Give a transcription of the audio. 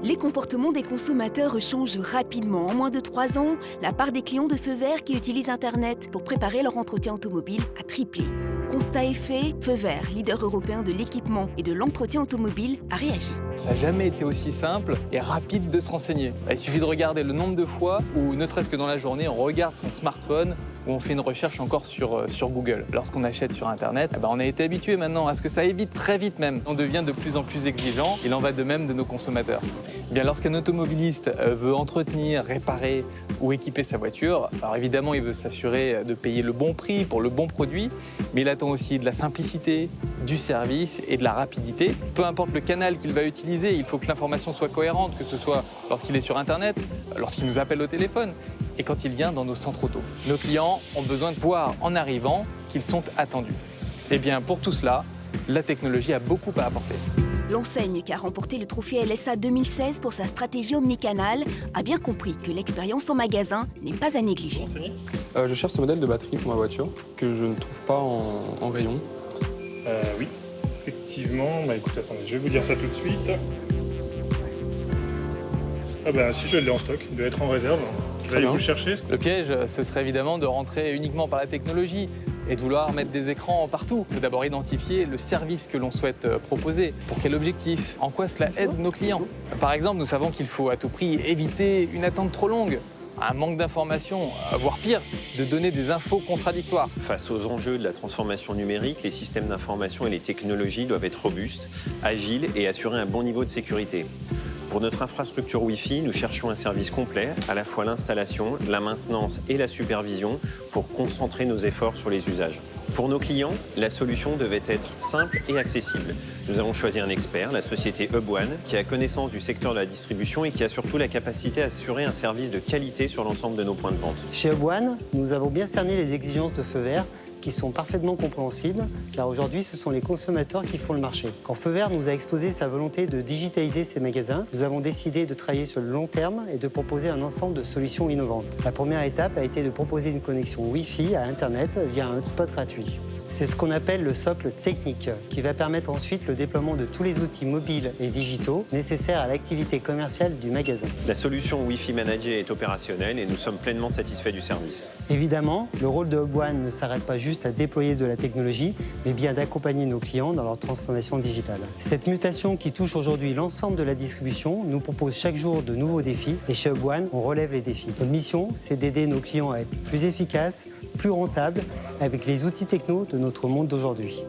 Les comportements des consommateurs changent rapidement. En moins de 3 ans, la part des clients de Feu Vert qui utilisent Internet pour préparer leur entretien automobile a triplé. Constat est fait, Feu Vert, leader européen de l'équipement et de l'entretien automobile, a réagi. Ça n'a jamais été aussi simple et rapide de se renseigner. Il suffit de regarder le nombre de fois où, ne serait-ce que dans la journée, on regarde son smartphone ou on fait une recherche encore sur Google. Lorsqu'on achète sur Internet, on a été habitué maintenant à ce que ça aille vite, très vite même. On devient de plus en plus exigeant. Il en va de même de nos consommateurs. Bien, lorsqu'un automobiliste veut entretenir, réparer ou équiper sa voiture, alors évidemment, il veut s'assurer de payer le bon prix pour le bon produit, mais il attend aussi de la simplicité, du service et de la rapidité. Peu importe le canal qu'il va utiliser, il faut que l'information soit cohérente, que ce soit lorsqu'il est sur Internet, lorsqu'il nous appelle au téléphone et quand il vient dans nos centres auto. Nos clients ont besoin de voir en arrivant qu'ils sont attendus. Et bien, pour tout cela, la technologie a beaucoup à apporter. L'enseigne qui a remporté le trophée LSA 2016 pour sa stratégie omnicanal a bien compris que l'expérience en magasin n'est pas à négliger. Je cherche ce modèle de batterie pour ma voiture que je ne trouve pas en rayon. Oui, effectivement. Écoute, attendez, je vais vous dire ça tout de suite. Si je l'ai en stock, il doit être en réserve. Allez-vous le chercher? Le piège, ce serait évidemment de rentrer uniquement par la technologie et de vouloir mettre des écrans partout. Il faut d'abord identifier le service que l'on souhaite proposer. Pour quel objectif? En quoi cela aide nos clients? Par exemple, nous savons qu'il faut à tout prix éviter une attente trop longue, un manque d'informations, voire pire, de donner des infos contradictoires. Face aux enjeux de la transformation numérique, les systèmes d'information et les technologies doivent être robustes, agiles et assurer un bon niveau de sécurité. Pour notre infrastructure Wi-Fi, nous cherchons un service complet, à la fois l'installation, la maintenance et la supervision, pour concentrer nos efforts sur les usages. Pour nos clients, la solution devait être simple et accessible. Nous avons choisi un expert, la société Hubone, qui a connaissance du secteur de la distribution et qui a surtout la capacité à assurer un service de qualité sur l'ensemble de nos points de vente. Chez Hubone, nous avons bien cerné les exigences de Feu Vert qui sont parfaitement compréhensibles, car aujourd'hui, ce sont les consommateurs qui font le marché. Quand Feu Vert nous a exposé sa volonté de digitaliser ses magasins, nous avons décidé de travailler sur le long terme et de proposer un ensemble de solutions innovantes. La première étape a été de proposer une connexion Wi-Fi à Internet via un hotspot gratuit. C'est ce qu'on appelle le socle technique, qui va permettre ensuite le déploiement de tous les outils mobiles et digitaux nécessaires à l'activité commerciale du magasin. La solution Wi-Fi managée est opérationnelle et nous sommes pleinement satisfaits du service. Évidemment, le rôle de Hubone ne s'arrête pas juste à déployer de la technologie, mais bien d'accompagner nos clients dans leur transformation digitale. Cette mutation qui touche aujourd'hui l'ensemble de la distribution nous propose chaque jour de nouveaux défis et chez Hubone, on relève les défis. Notre mission, c'est d'aider nos clients à être plus efficaces, plus rentables, avec les outils techno de notre monde d'aujourd'hui.